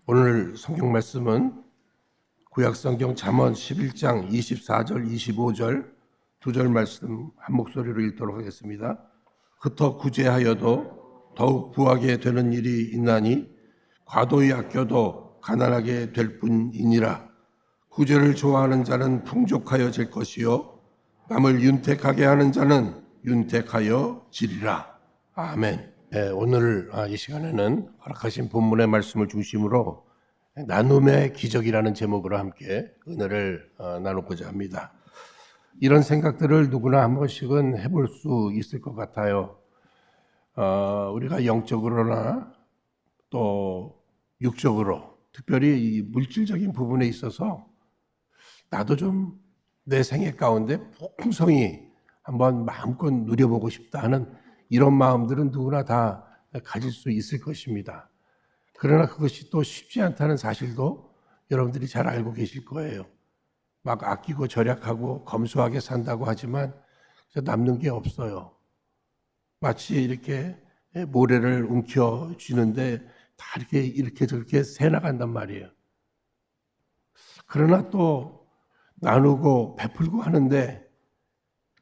오늘 성경 말씀은 구약성경 잠언 11장 24절 25절 두 절 말씀 한 목소리로 읽도록 하겠습니다. 흩어 구제하여도 더욱 부하게 되는 일이 있나니 과도히 아껴도 가난하게 될 뿐이니라. 구제를 좋아하는 자는 풍족하여질 것이요 남을 윤택하게 하는 자는 윤택하여 지리라. 아멘. 네, 오늘 이 시간에는 허락하신 본문의 말씀을 중심으로 나눔의 기적이라는 제목으로 함께 은혜를 나누고자 합니다. 이런 생각들을 누구나 한 번씩은 해볼 수 있을 것 같아요. 우리가 영적으로나 또 육적으로, 특별히 이 물질적인 부분에 있어서 나도 좀 내 생애 가운데 풍성히 한번 마음껏 누려보고 싶다 하는 이런 마음들은 누구나 다 가질 수 있을 것입니다. 그러나 그것이 또 쉽지 않다는 사실도 여러분들이 잘 알고 계실 거예요. 막 아끼고 절약하고 검소하게 산다고 하지만 남는 게 없어요. 마치 이렇게 모래를 움켜쥐는데 다 이렇게 저렇게 새나간단 말이에요. 그러나 또 나누고 베풀고 하는데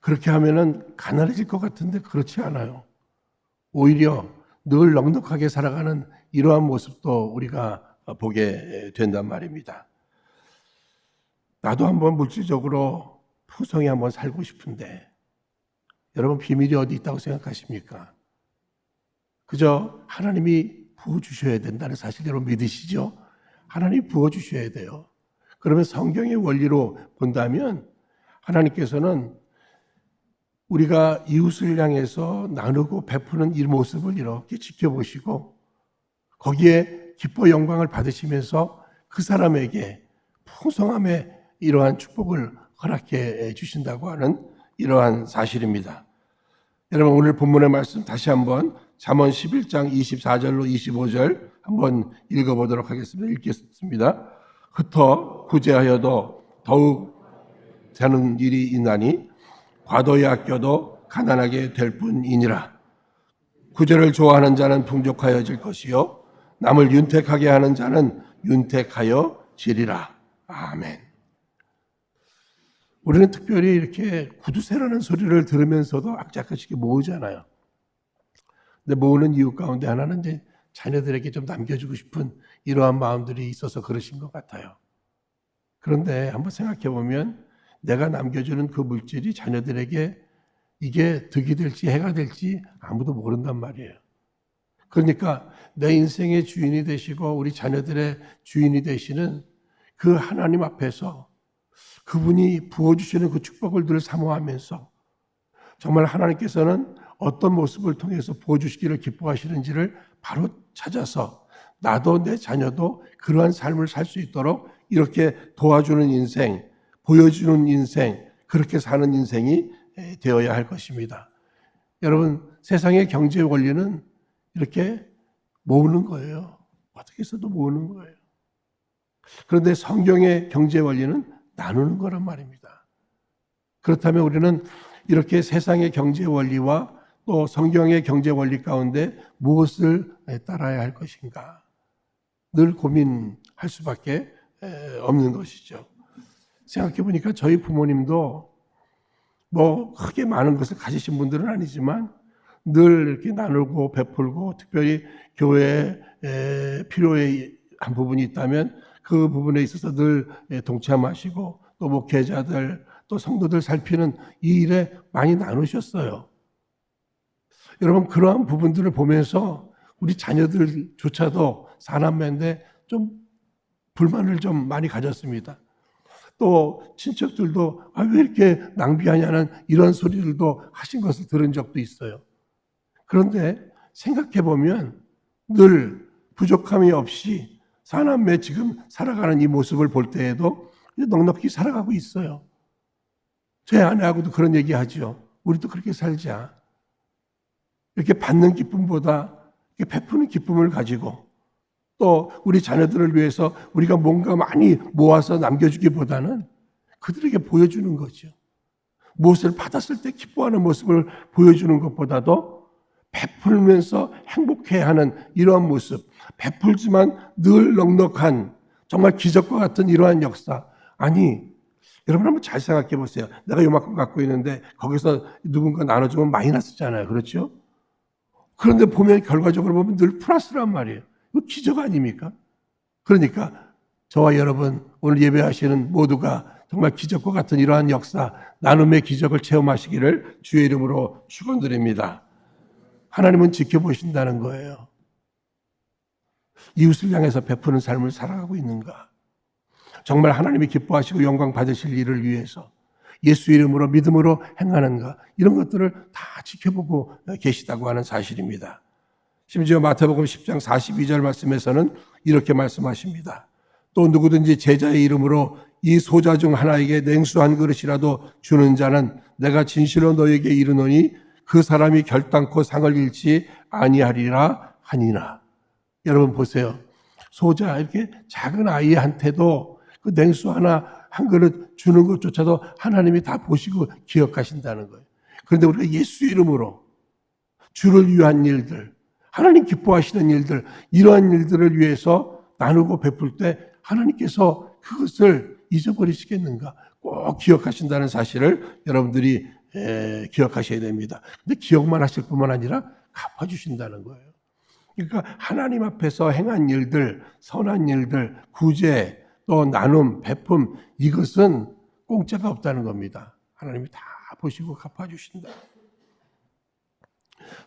그렇게 하면은 가난해질 것 같은데 그렇지 않아요. 오히려 늘 넉넉하게 살아가는 이러한 모습도 우리가 보게 된단 말입니다. 나도 한번 물질적으로 풍성히 한번 살고 싶은데 여러분 비밀이 어디 있다고 생각하십니까? 그저 하나님이 부어주셔야 된다는 사실 여러분 믿으시죠? 하나님이 부어주셔야 돼요. 그러면 성경의 원리로 본다면 하나님께서는 우리가 이웃을 향해서 나누고 베푸는 이 모습을 이렇게 지켜보시고 거기에 기뻐 영광을 받으시면서 그 사람에게 풍성함의 이러한 축복을 허락해 주신다고 하는 이러한 사실입니다. 여러분 오늘 본문의 말씀 다시 한번 잠언 11장 24절로 25절 한번 읽어보도록 하겠습니다. 읽겠습니다. 흩어 구제하여도 더욱 되는 일이 있나니 과도히 아껴도 가난하게 될 뿐이니라. 구제를 좋아하는 자는 풍족하여질 것이요 남을 윤택하게 하는 자는 윤택하여 지리라. 아멘. 우리는 특별히 이렇게 구두쇠라는 소리를 들으면서도 악착같이 모으잖아요. 근데 모으는 이유 가운데 하나는 이제 자녀들에게 좀 남겨주고 싶은 이러한 마음들이 있어서 그러신 것 같아요. 그런데 한번 생각해 보면 내가 남겨주는 그 물질이 자녀들에게 이게 득이 될지 해가 될지 아무도 모른단 말이에요. 그러니까 내 인생의 주인이 되시고 우리 자녀들의 주인이 되시는 그 하나님 앞에서 그분이 부어주시는 그 축복을 늘 사모하면서 정말 하나님께서는 어떤 모습을 통해서 부어주시기를 기뻐하시는지를 바로 찾아서 나도 내 자녀도 그러한 삶을 살 수 있도록 이렇게 도와주는 인생, 보여주는 인생, 그렇게 사는 인생이 되어야 할 것입니다. 여러분, 세상의 경제 원리는 이렇게 모으는 거예요. 어떻게 해서도 모으는 거예요. 그런데 성경의 경제 원리는 나누는 거란 말입니다. 그렇다면 우리는 이렇게 세상의 경제 원리와 또 성경의 경제 원리 가운데 무엇을 따라야 할 것인가 늘 고민할 수밖에 없는 것이죠. 생각해 보니까 저희 부모님도 뭐 크게 많은 것을 가지신 분들은 아니지만 늘 이렇게 나누고 베풀고 특별히 교회에 필요한 부분이 있다면 그 부분에 있어서 늘 동참하시고 또 목회자들 또 성도들 살피는 이 일에 많이 나누셨어요. 여러분 그러한 부분들을 보면서 우리 자녀들조차도 사남매인데 좀 불만을 좀 많이 가졌습니다. 또 친척들도 왜 이렇게 낭비하냐는 이런 소리들도 하신 것을 들은 적도 있어요. 그런데 생각해 보면 늘 부족함이 없이 사남매 지금 살아가는 이 모습을 볼 때에도 넉넉히 살아가고 있어요. 제 아내하고도 그런 얘기 하죠. 우리도 그렇게 살자. 이렇게 받는 기쁨보다 이렇게 베푸는 기쁨을 가지고 또 우리 자녀들을 위해서 우리가 뭔가 많이 모아서 남겨주기보다는 그들에게 보여주는 거죠. 무엇을 받았을 때 기뻐하는 모습을 보여주는 것보다도 베풀면서 행복해하는 이러한 모습, 베풀지만 늘 넉넉한 정말 기적과 같은 이러한 역사. 아니, 여러분 한번 잘 생각해 보세요. 내가 요만큼 갖고 있는데 거기서 누군가 나눠주면 마이너스잖아요. 그렇죠? 그런데 보면 결과적으로 보면 늘 플러스란 말이에요. 이거 기적 아닙니까? 그러니까 저와 여러분 오늘 예배하시는 모두가 정말 기적과 같은 이러한 역사, 나눔의 기적을 체험하시기를 주의 이름으로 축원드립니다. 하나님은 지켜보신다는 거예요. 이웃을 향해서 베푸는 삶을 살아가고 있는가? 정말 하나님이 기뻐하시고 영광 받으실 일을 위해서 예수 이름으로 믿음으로 행하는가? 이런 것들을 다 지켜보고 계시다고 하는 사실입니다. 심지어 마태복음 10장 42절 말씀에서는 이렇게 말씀하십니다. 또 누구든지 제자의 이름으로 이 소자 중 하나에게 냉수 한 그릇이라도 주는 자는 내가 진실로 너에게 이르노니 그 사람이 결단코 상을 잃지 아니하리라 하니라. 여러분 보세요. 소자 이렇게 작은 아이한테도 그 냉수 한 그릇 주는 것조차도 하나님이 다 보시고 기억하신다는 거예요. 그런데 우리가 예수 이름으로 주를 위한 일들, 하나님 기뻐하시는 일들, 이러한 일들을 위해서 나누고 베풀 때 하나님께서 그것을 잊어버리시겠는가? 꼭 기억하신다는 사실을 여러분들이 기억하셔야 됩니다. 근데 기억만 하실 뿐만 아니라 갚아주신다는 거예요. 그러니까 하나님 앞에서 행한 일들, 선한 일들, 구제, 또 나눔, 베품, 이것은 공짜가 없다는 겁니다. 하나님이 다 보시고 갚아주신다.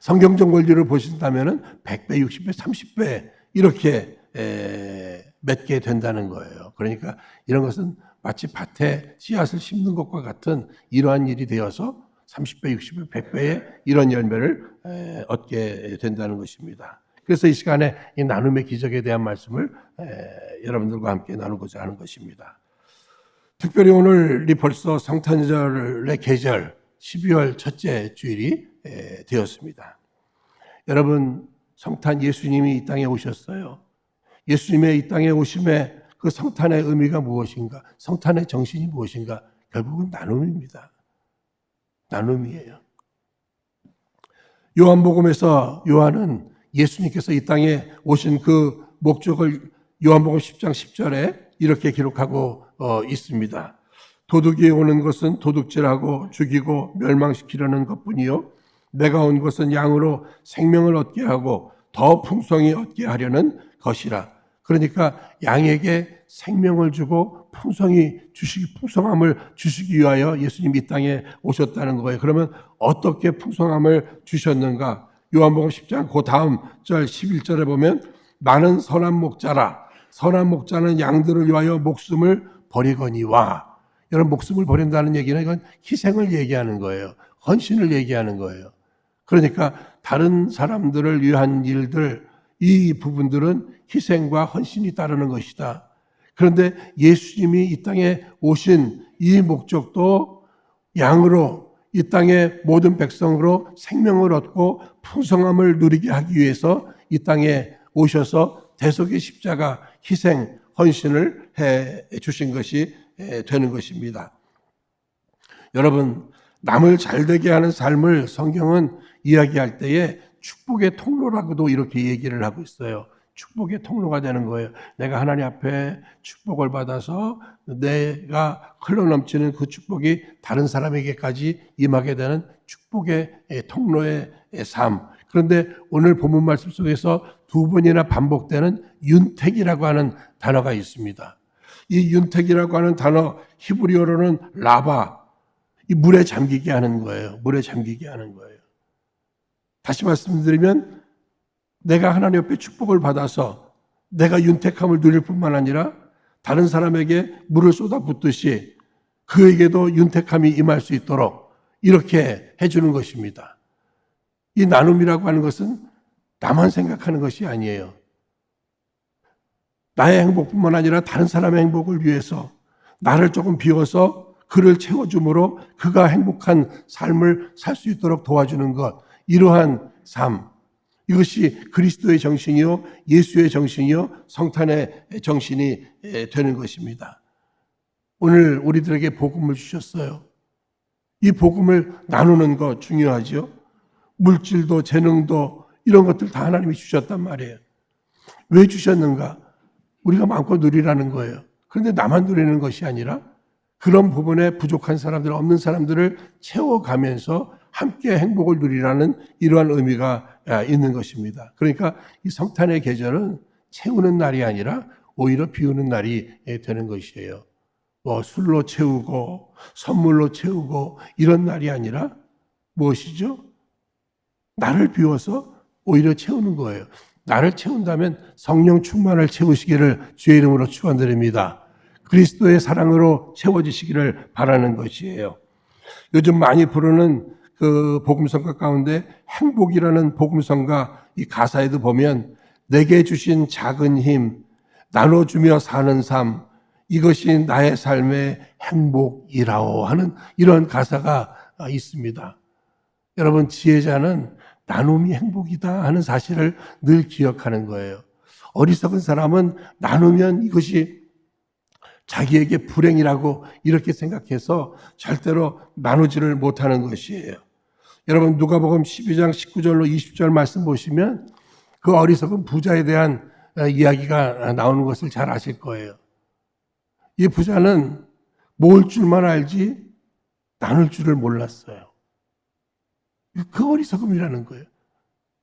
성경적 원리를 보신다면 100배, 60배, 30배 이렇게 맺게 된다는 거예요. 그러니까 이런 것은 마치 밭에 씨앗을 심는 것과 같은 이러한 일이 되어서 30배, 60배, 100배의 이런 열매를 얻게 된다는 것입니다. 그래서 이 시간에 이 나눔의 기적에 대한 말씀을 여러분들과 함께 나누고자 하는 것입니다. 특별히 오늘이 벌써 성탄절의 계절 12월 첫째 주일이 되었습니다. 여러분, 성탄 예수님이 이 땅에 오셨어요. 예수님의 이 땅에 오심의 그 성탄의 의미가 무엇인가? 성탄의 정신이 무엇인가? 결국은 나눔입니다. 나눔이에요. 요한복음에서 요한은 예수님께서 이 땅에 오신 그 목적을 요한복음 10장 10절에 이렇게 기록하고 있습니다. 도둑이 오는 것은 도둑질하고 죽이고 멸망시키려는 것뿐이요 내가 온 것은 양으로 생명을 얻게 하고 더 풍성히 얻게 하려는 것이라. 그러니까 양에게 생명을 주고 풍성함을 주시기 위하여 예수님이 이 땅에 오셨다는 거예요. 그러면 어떻게 풍성함을 주셨는가? 요한복음 10장 그 다음 절 11절에 보면 나는 선한 목자라. 선한 목자는 양들을 위하여 목숨을 버리거니와. 여러분, 목숨을 버린다는 얘기는 이건 희생을 얘기하는 거예요. 헌신을 얘기하는 거예요. 그러니까 다른 사람들을 위한 일들, 이 부분들은 희생과 헌신이 따르는 것이다. 그런데 예수님이 이 땅에 오신 이 목적도 양으로 이 땅의 모든 백성으로 생명을 얻고 풍성함을 누리게 하기 위해서 이 땅에 오셔서 대속의 십자가 희생, 헌신을 해 주신 것이 되는 것입니다. 여러분, 남을 잘되게 하는 삶을 성경은 이야기할 때에 축복의 통로라고도 이렇게 얘기를 하고 있어요. 축복의 통로가 되는 거예요. 내가 하나님 앞에 축복을 받아서 내가 흘러넘치는 그 축복이 다른 사람에게까지 임하게 되는 축복의 통로의 삶. 그런데 오늘 본문 말씀 속에서 두 번이나 반복되는 윤택이라고 하는 단어가 있습니다. 이 윤택이라고 하는 단어, 히브리어로는 라바, 이 물에 잠기게 하는 거예요. 물에 잠기게 하는 거예요. 다시 말씀드리면 내가 하나님 옆에 축복을 받아서 내가 윤택함을 누릴 뿐만 아니라 다른 사람에게 물을 쏟아붓듯이 그에게도 윤택함이 임할 수 있도록 이렇게 해주는 것입니다. 이 나눔이라고 하는 것은 나만 생각하는 것이 아니에요. 나의 행복뿐만 아니라 다른 사람의 행복을 위해서 나를 조금 비워서 그를 채워줌으로 그가 행복한 삶을 살 수 있도록 도와주는 것, 이러한 삶, 이것이 그리스도의 정신이요, 예수의 정신이요, 성탄의 정신이 되는 것입니다. 오늘 우리들에게 복음을 주셨어요. 이 복음을 나누는 것 중요하죠. 물질도 재능도 이런 것들 다 하나님이 주셨단 말이에요. 왜 주셨는가? 우리가 마음껏 누리라는 거예요. 그런데 나만 누리는 것이 아니라 그런 부분에 부족한 사람들, 없는 사람들을 채워가면서 함께 행복을 누리라는 이러한 의미가 있는 것입니다. 그러니까 이 성탄의 계절은 채우는 날이 아니라 오히려 비우는 날이 되는 것이에요. 뭐 술로 채우고 선물로 채우고 이런 날이 아니라 무엇이죠? 나를 비워서 오히려 채우는 거예요. 나를 채운다면 성령 충만을 채우시기를 주의 이름으로 축원드립니다. 그리스도의 사랑으로 채워지시기를 바라는 것이에요. 요즘 많이 부르는 그 복음성가 가운데 행복이라는 복음성가 이 가사에도 보면 내게 주신 작은 힘, 나눠주며 사는 삶, 이것이 나의 삶의 행복이라오 하는 이런 가사가 있습니다. 여러분, 지혜자는 나눔이 행복이다 하는 사실을 늘 기억하는 거예요. 어리석은 사람은 나누면 이것이 자기에게 불행이라고 이렇게 생각해서 절대로 나누지를 못하는 것이에요. 여러분, 누가복음 12장 19절로 20절 말씀 보시면 그 어리석은 부자에 대한 이야기가 나오는 것을 잘 아실 거예요. 이 부자는 모을 줄만 알지 나눌 줄을 몰랐어요. 그 어리석음이라는 거예요.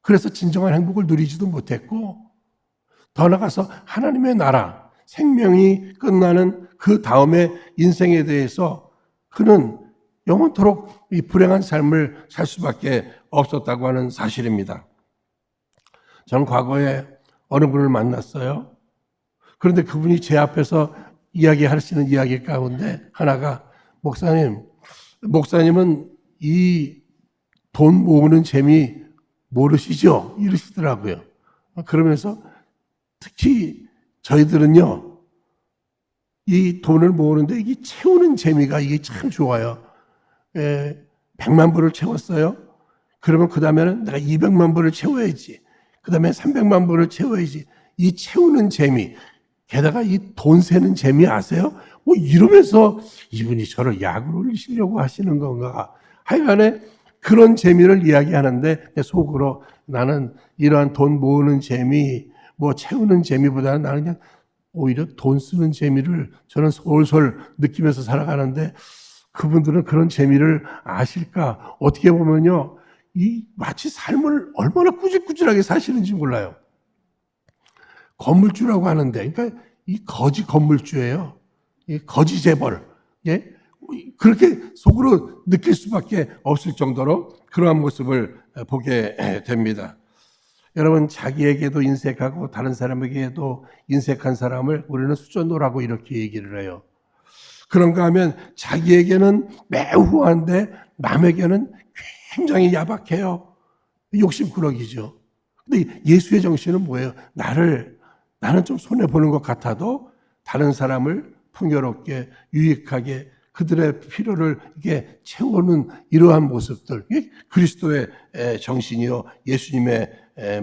그래서 진정한 행복을 누리지도 못했고 더 나아가서 하나님의 나라, 생명이 끝나는 그 다음에 인생에 대해서 그는 영원토록 이 불행한 삶을 살 수밖에 없었다고 하는 사실입니다. 저는 과거에 어느 분을 만났어요. 그런데 그분이 제 앞에서 이야기하시는 이야기 가운데 하나가 목사님은 이 돈 모으는 재미 모르시죠? 이러시더라고요. 그러면서 특히 저희들은요, 이 돈을 모으는데 이게 채우는 재미가 이게 참 좋아요. 100만 불을 채웠어요. 그러면 그 다음에는 내가 200만 불을 채워야지. 그 다음에 300만 불을 채워야지. 이 채우는 재미. 게다가 이 돈 세는 재미 아세요? 뭐 이러면서 이분이 저를 약으로 올리시려고 하시는 건가. 하여간에 그런 재미를 이야기하는데 내 속으로 나는 이러한 돈 모으는 재미, 뭐 채우는 재미보다는 나는 그냥 오히려 돈 쓰는 재미를 저는 솔솔 느끼면서 살아가는데 그분들은 그런 재미를 아실까? 어떻게 보면요, 이 마치 삶을 얼마나 꾸질꾸질하게 사시는지 몰라요. 건물주라고 하는데, 그러니까 이 거지 건물주예요. 이 거지 재벌. 예? 그렇게 속으로 느낄 수밖에 없을 정도로 그러한 모습을 보게 됩니다. 여러분, 자기에게도 인색하고 다른 사람에게도 인색한 사람을 우리는 수전노라고 이렇게 얘기를 해요. 그런가 하면 자기에게는 매우 후한데 남에게는 굉장히 야박해요. 욕심꾸러기죠. 근데 예수의 정신은 뭐예요? 나는 좀 손해보는 것 같아도 다른 사람을 풍요롭게 유익하게 그들의 필요를 이게 채우는 이러한 모습들, 이게 그리스도의 정신이요, 예수님의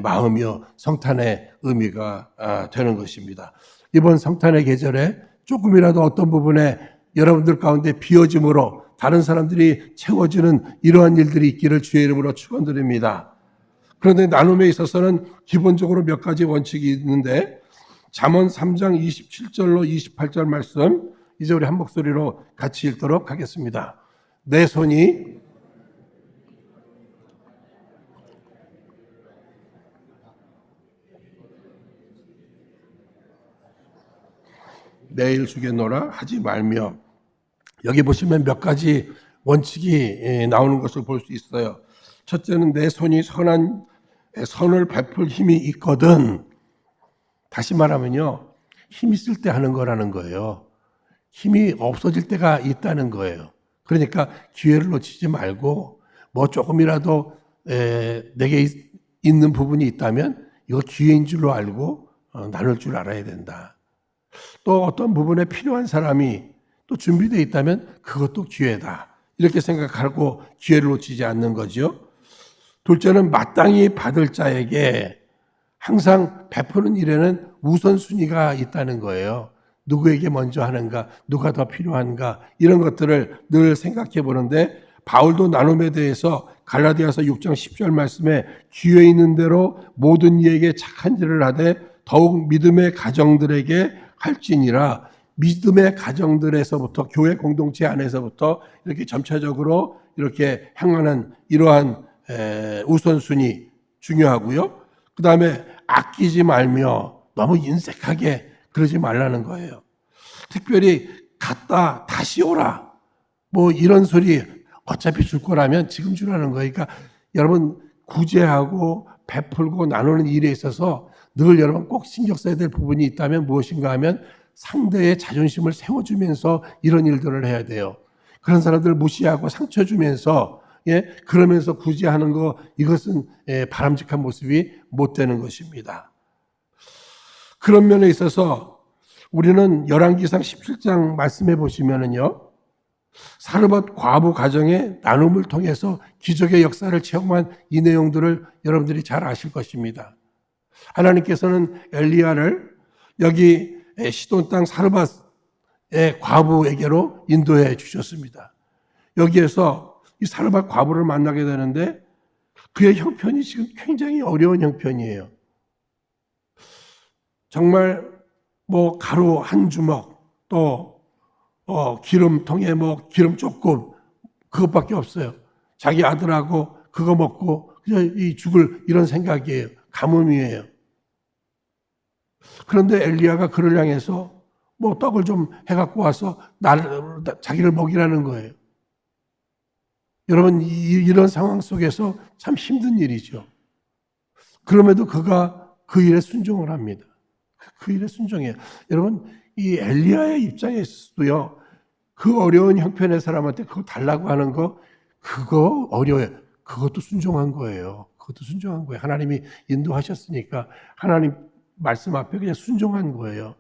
마음이요, 성탄의 의미가 되는 것입니다. 이번 성탄의 계절에 조금이라도 어떤 부분에 여러분들 가운데 비어짐으로 다른 사람들이 채워지는 이러한 일들이 있기를 주의 이름으로 축원드립니다. 그런데 나눔에 있어서는 기본적으로 몇 가지 원칙이 있는데 잠언 3장 27절로 28절 말씀 이제 우리 한 목소리로 같이 읽도록 하겠습니다. 내 손이 내일 주겠노라 하지 말며, 여기 보시면 몇 가지 원칙이 나오는 것을 볼 수 있어요. 첫째는 내 손이 선을 베풀 힘이 있거든. 다시 말하면요, 힘 있을 때 하는 거라는 거예요. 힘이 없어질 때가 있다는 거예요. 그러니까 기회를 놓치지 말고 뭐 조금이라도 내게 있는 부분이 있다면 이거 기회인 줄로 알고 나눌 줄 알아야 된다. 또 어떤 부분에 필요한 사람이 또 준비되어 있다면 그것도 기회다. 이렇게 생각하고 기회를 놓치지 않는 거죠. 둘째는 마땅히 받을 자에게 항상 베푸는 일에는 우선순위가 있다는 거예요. 누구에게 먼저 하는가, 누가 더 필요한가, 이런 것들을 늘 생각해 보는데 바울도 나눔에 대해서 갈라디아서 6장 10절 말씀에 기회 있는 대로 모든 이에게 착한 일을 하되 더욱 믿음의 가정들에게 할지니라. 믿음의 가정들에서부터 교회 공동체 안에서부터 이렇게 점차적으로 이렇게 행하는 이러한 우선순위 중요하고요. 그 다음에 아끼지 말며 너무 인색하게 그러지 말라는 거예요. 특별히 갔다 다시 오라 뭐 이런 소리 어차피 줄 거라면 지금 주라는 거예요. 그러니까 여러분 구제하고 베풀고 나누는 일에 있어서 늘 여러분 꼭 신경 써야 될 부분이 있다면 무엇인가 하면 상대의 자존심을 세워주면서 이런 일들을 해야 돼요. 그런 사람들 무시하고 상처 주면서 그러면서 구제하는 거 이것은 바람직한 모습이 못 되는 것입니다. 그런 면에 있어서 우리는 열왕기상 17장 말씀해 보시면은요. 사르밧 과부 가정의 나눔을 통해서 기적의 역사를 체험한 이 내용들을 여러분들이 잘 아실 것입니다. 하나님께서는 엘리야를 여기 시돈 땅 사르밧의 과부에게로 인도해 주셨습니다. 여기에서 이 사르밧 과부를 만나게 되는데 그의 형편이 지금 굉장히 어려운 형편이에요. 정말 뭐 가루 한 주먹 또 기름통에 뭐 기름 조금 그것밖에 없어요. 자기 아들하고 그거 먹고 그냥 이 죽을 이런 생각이에요. 가뭄이에요. 그런데 엘리야가 그를 향해서 뭐 떡을 좀 해갖고 와서 자기를 먹이라는 거예요. 여러분 이런 상황 속에서 참 힘든 일이죠. 그럼에도 그가 그 일에 순종을 합니다. 그 일에 순종해요. 여러분 이 엘리야의 입장에서도요. 그 어려운 형편의 사람한테 그거 달라고 하는 거 그거 어려워요. 그것도 순종한 거예요. 그것도 순종한 거예요. 하나님이 인도하셨으니까 하나님 말씀 앞에 그냥 순종한 거예요.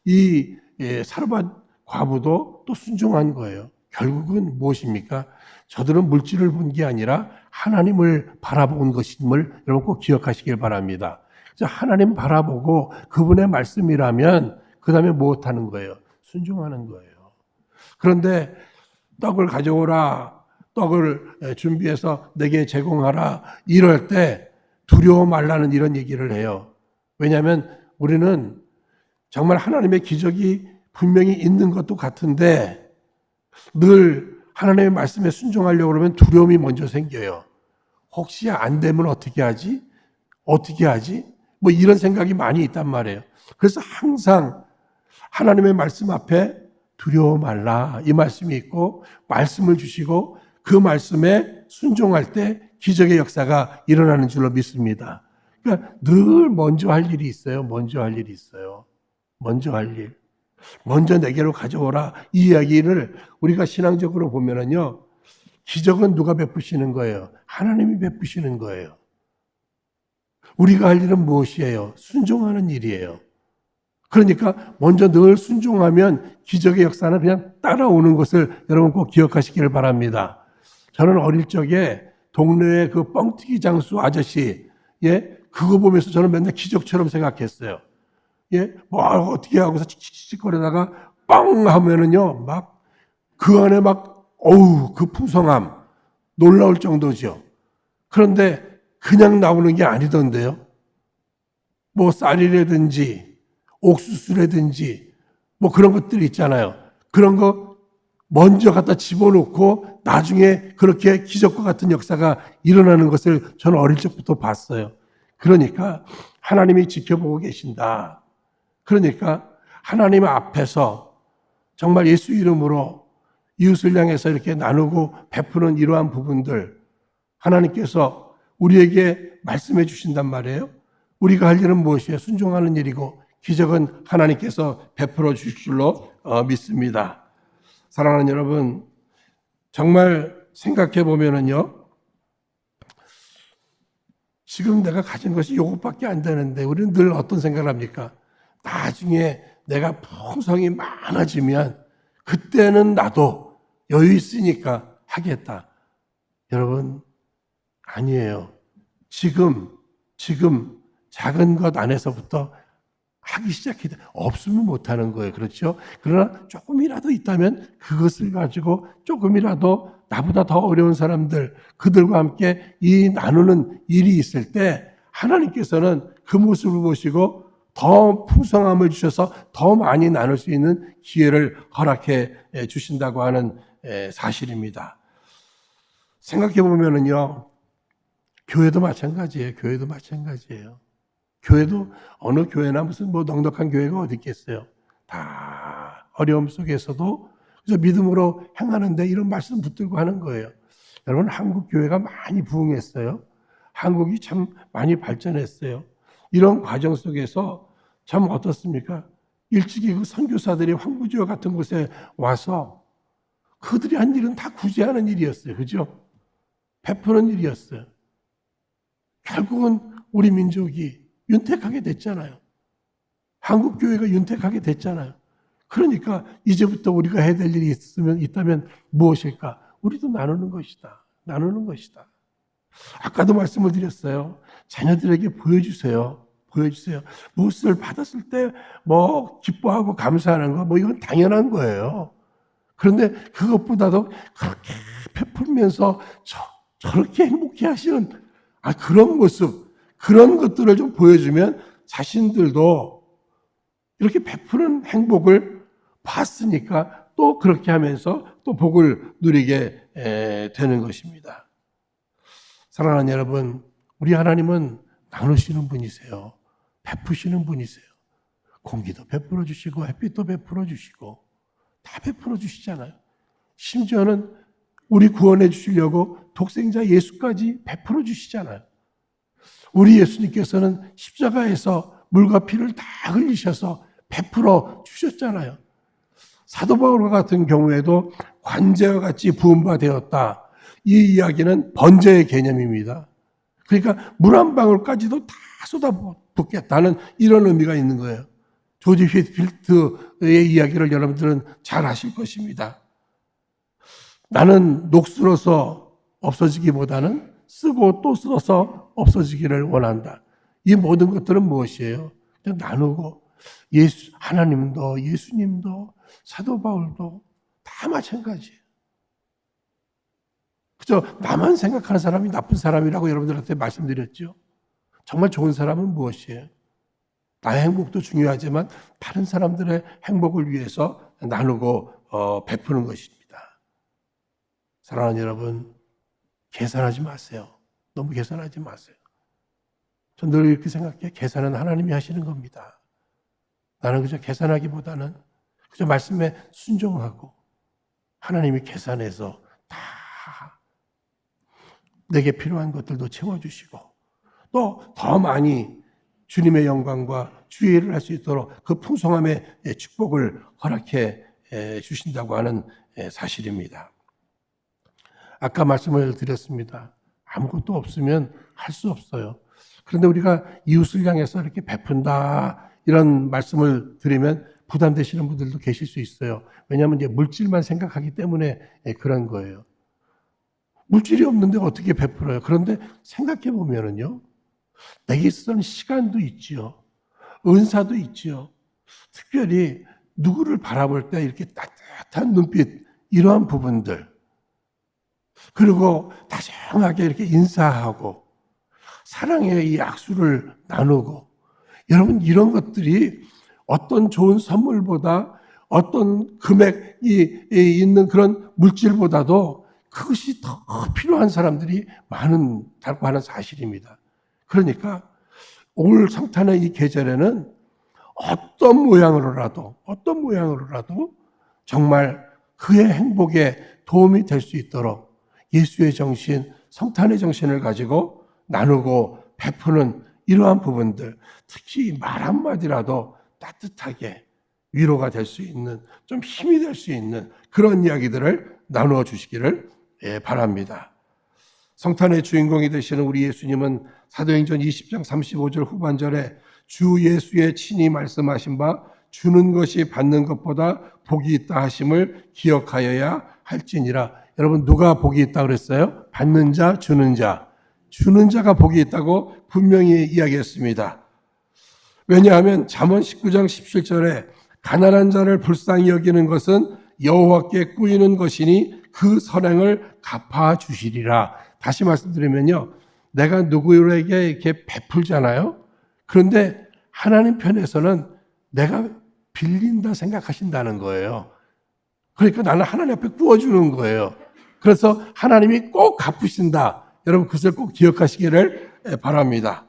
이 사르밧 과부도 또 순종한 거예요. 결국은 무엇입니까? 저들은 물질을 본 게 아니라 하나님을 바라본 것임을 여러분 꼭 기억하시길 바랍니다. 하나님 바라보고 그분의 말씀이라면 그 다음에 무엇하는 거예요? 순종하는 거예요. 그런데 떡을 가져오라, 떡을 준비해서 내게 제공하라 이럴 때 두려워 말라는 이런 얘기를 해요. 왜냐하면 우리는 정말 하나님의 기적이 분명히 있는 것도 같은데 늘 하나님의 말씀에 순종하려고 그러면 두려움이 먼저 생겨요. 혹시 안 되면 어떻게 하지? 어떻게 하지? 뭐 이런 생각이 많이 있단 말이에요. 그래서 항상 하나님의 말씀 앞에 두려워 말라 이 말씀이 있고 말씀을 주시고 그 말씀에 순종할 때 기적의 역사가 일어나는 줄로 믿습니다. 그러니까 늘 먼저 할 일이 있어요. 먼저 할 일이 있어요. 먼저 할 일. 먼저 내게로 가져오라 이 이야기를 우리가 신앙적으로 보면은요. 기적은 누가 베푸시는 거예요? 하나님이 베푸시는 거예요. 우리가 할 일은 무엇이에요? 순종하는 일이에요. 그러니까 먼저 늘 순종하면 기적의 역사는 그냥 따라오는 것을 여러분 꼭 기억하시기를 바랍니다. 저는 어릴 적에 동네에 그 뻥튀기 장수 아저씨, 그거 보면서 저는 맨날 기적처럼 생각했어요. 뭐 어떻게 하고서 칙칙거리다가 뻥 하면은요, 막 그 안에 막 그 풍성함 놀라울 정도죠. 그런데 그냥 나오는 게 아니던데요. 뭐 쌀이라든지 옥수수라든지 뭐 그런 것들이 있잖아요. 그런 거 먼저 갖다 집어넣고 나중에 그렇게 기적과 같은 역사가 일어나는 것을 저는 어릴 적부터 봤어요. 그러니까 하나님이 지켜보고 계신다. 그러니까 하나님 앞에서 정말 예수 이름으로 이웃을 향해서 이렇게 나누고 베푸는 이러한 부분들 하나님께서 우리에게 말씀해 주신단 말이에요. 우리가 할 일은 무엇이에요? 순종하는 일이고 기적은 하나님께서 베풀어 주실 줄로 믿습니다. 사랑하는 여러분, 정말 생각해 보면은요, 지금 내가 가진 것이 이것밖에 안 되는데 우리는 늘 어떤 생각을 합니까? 나중에 내가 풍성이 많아지면 그때는 나도 여유 있으니까 하겠다. 여러분, 아니에요. 지금 작은 것 안에서부터 하기 시작해야 돼. 없으면 못하는 거예요. 그렇죠? 그러나 조금이라도 있다면 그것을 가지고 조금이라도 나보다 더 어려운 사람들, 그들과 함께 이 나누는 일이 있을 때 하나님께서는 그 모습을 보시고 더 풍성함을 주셔서 더 많이 나눌 수 있는 기회를 허락해 주신다고 하는 사실입니다. 생각해 보면은요, 교회도 마찬가지예요. 교회도 마찬가지예요. 교회도 어느 교회나 무슨 뭐 넉넉한 교회가 어디 있겠어요. 다 어려움 속에서도 그래서 믿음으로 행하는데 이런 말씀 붙들고 하는 거예요. 여러분, 한국 교회가 많이 부흥했어요. 한국이 참 많이 발전했어요. 이런 과정 속에서 참 어떻습니까? 일찍이 그 선교사들이 황구지와 같은 곳에 와서 그들이 한 일은 다 구제하는 일이었어요. 그죠? 베푸는 일이었어요. 결국은 우리 민족이 윤택하게 됐잖아요. 한국 교회가 윤택하게 됐잖아요. 그러니까 이제부터 우리가 해야 될 일이 있다면 무엇일까? 우리도 나누는 것이다. 나누는 것이다. 아까도 말씀을 드렸어요. 자녀들에게 보여주세요. 보여주세요. 무엇을 받았을 때 뭐 기뻐하고 감사하는 거, 뭐 이건 당연한 거예요. 그런데 그것보다도 그렇게 베풀면서 저렇게 행복해 하시는 그런 모습, 그런 것들을 좀 보여주면 자신들도 이렇게 베푸는 행복을 봤으니까 또 그렇게 하면서 또 복을 누리게 되는 것입니다. 사랑하는 여러분, 우리 하나님은 나누시는 분이세요. 베푸시는 분이세요. 공기도 베풀어 주시고 햇빛도 베풀어 주시고 다 베풀어 주시잖아요. 심지어는 우리 구원해 주시려고 독생자 예수까지 베풀어 주시잖아요. 우리 예수님께서는 십자가에서 물과 피를 다 흘리셔서 베풀어 주셨잖아요. 사도 바울과 같은 경우에도 관제와 같이 부음바 되었다. 이 이야기는 번제의 개념입니다. 그러니까 물 한 방울까지도 다 쏟아붓겠다는 이런 의미가 있는 거예요. 조지 휘트필드의 이야기를 여러분들은 잘 아실 것입니다. 나는 녹슬어서 없어지기보다는 쓰고 또 써서 없어지기를 원한다. 이 모든 것들은 무엇이에요? 그냥 나누고 하나님도 예수님도 사도 바울도 다 마찬가지예요. 그죠? 나만 생각하는 사람이 나쁜 사람이라고 여러분들한테 말씀드렸죠. 정말 좋은 사람은 무엇이에요? 나의 행복도 중요하지만 다른 사람들의 행복을 위해서 나누고 베푸는 것입니다. 사랑하는 여러분, 계산하지 마세요. 너무 계산하지 마세요. 전 늘 이렇게 생각해요. 계산은 하나님이 하시는 겁니다. 나는 그저 계산하기보다는 그저 말씀에 순종하고 하나님이 계산해서 다 내게 필요한 것들도 채워주시고 또 더 많이 주님의 영광과 주의 일을 할 수 있도록 그 풍성함의 축복을 허락해 주신다고 하는 사실입니다. 아까 말씀을 드렸습니다. 아무것도 없으면 할 수 없어요. 그런데 우리가 이웃을 향해서 이렇게 베푼다 이런 말씀을 드리면 부담되시는 분들도 계실 수 있어요. 왜냐하면 이제 물질만 생각하기 때문에 그런 거예요. 물질이 없는데 어떻게 베풀어요? 그런데 생각해 보면은요, 내게 쓰는 시간도 있지요, 은사도 있지요. 특별히 누구를 바라볼 때 이렇게 따뜻한 눈빛, 이러한 부분들, 그리고 다정하게 이렇게 인사하고 사랑의 이 악수를 나누고, 여러분 이런 것들이 어떤 좋은 선물보다 어떤 금액이 있는 그런 물질보다도 그것이 더 필요한 사람들이 많다고 하는 사실입니다. 그러니까 올 성탄의 이 계절에는 어떤 모양으로라도 정말 그의 행복에 도움이 될 수 있도록 예수의 정신, 성탄의 정신을 가지고 나누고 베푸는 이러한 부분들, 특히 말 한마디라도 따뜻하게 위로가 될 수 있는, 좀 힘이 될 수 있는 그런 이야기들을 나누어 주시기를 바랍니다. 성탄의 주인공이 되시는 우리 예수님은 사도행전 20장 35절 후반절에 주 예수의 친히 말씀하신 바 주는 것이 받는 것보다 복이 있다 하심을 기억하여야 할지니라. 여러분, 누가 복이 있다 그랬어요? 받는 자, 주는 자. 주는 자가 복이 있다고 분명히 이야기했습니다. 왜냐하면 잠언 19장 17절에 가난한 자를 불쌍히 여기는 것은 여호와께 꾸이는 것이니 그 선행을 갚아주시리라. 다시 말씀드리면요, 내가 누구에게 이렇게 베풀잖아요. 그런데 하나님 편에서는 내가 빌린다 생각하신다는 거예요. 그러니까 나는 하나님 앞에 구워주는 거예요. 그래서 하나님이 꼭 갚으신다. 여러분 그것을 꼭 기억하시기를 바랍니다.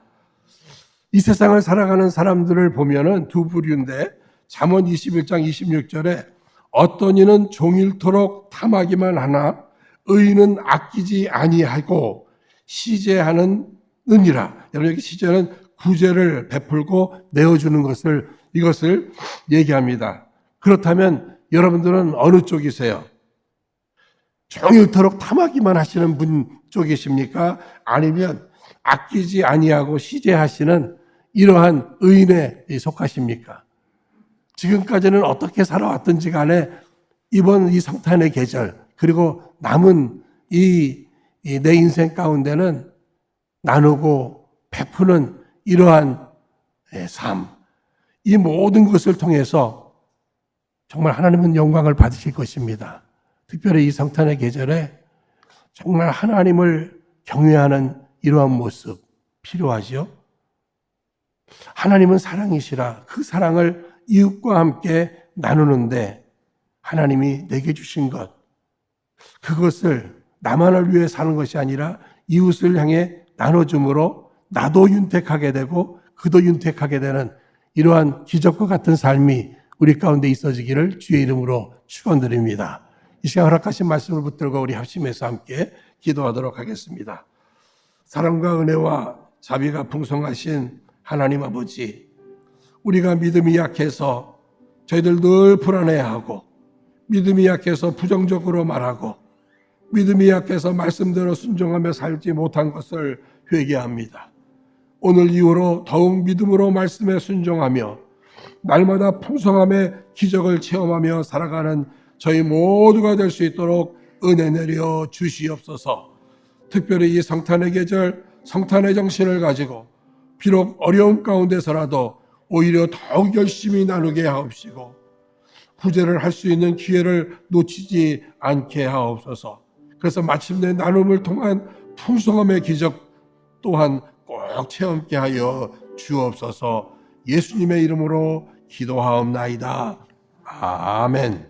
이 세상을 살아가는 사람들을 보면은 두 부류인데, 잠언 21장 26절에 어떤 이는 종일토록 탐하기만 하나 의인은 아끼지 아니하고 시제하느니라. 여러분 여기 시제는 구제를 베풀고 내어주는 이것을 얘기합니다. 그렇다면 여러분들은 어느 쪽이세요? 종일토록 탐하기만 하시는 분 쪽이십니까? 아니면 아끼지 아니하고 시제하시는 이러한 의인에 속하십니까? 지금까지는 어떻게 살아왔든지 간에 이번 이 성탄의 계절 그리고 남은 내 인생 가운데는 나누고 베푸는 이러한 삶, 이 모든 것을 통해서 정말 하나님은 영광을 받으실 것입니다. 특별히 이 성탄의 계절에 정말 하나님을 경외하는 이러한 모습 필요하죠. 하나님은 사랑이시라 그 사랑을 이웃과 함께 나누는데 하나님이 내게 주신 것, 그것을 나만을 위해 사는 것이 아니라 이웃을 향해 나눠줌으로 나도 윤택하게 되고 그도 윤택하게 되는 이러한 기적과 같은 삶이 우리 가운데 있어지기를 주의 이름으로 축원드립니다. 이 시간 허락하신 말씀을 붙들고 우리 합심해서 함께 기도하도록 하겠습니다. 사랑과 은혜와 자비가 풍성하신 하나님 아버지, 우리가 믿음이 약해서 저희들 늘 불안해하고 믿음이 약해서 부정적으로 말하고 믿음이 약해서 말씀대로 순종하며 살지 못한 것을 회개합니다. 오늘 이후로 더욱 믿음으로 말씀에 순종하며 날마다 풍성함의 기적을 체험하며 살아가는 저희 모두가 될 수 있도록 은혜 내려 주시옵소서. 특별히 이 성탄의 계절, 성탄의 정신을 가지고 비록 어려움 가운데서라도 오히려 더욱 열심히 나누게 하옵시고 구제를 할 수 있는 기회를 놓치지 않게 하옵소서. 그래서 마침내 나눔을 통한 풍성함의 기적 또한 꼭 체험케 하여 주옵소서. 예수님의 이름으로 기도하옵나이다. 아멘.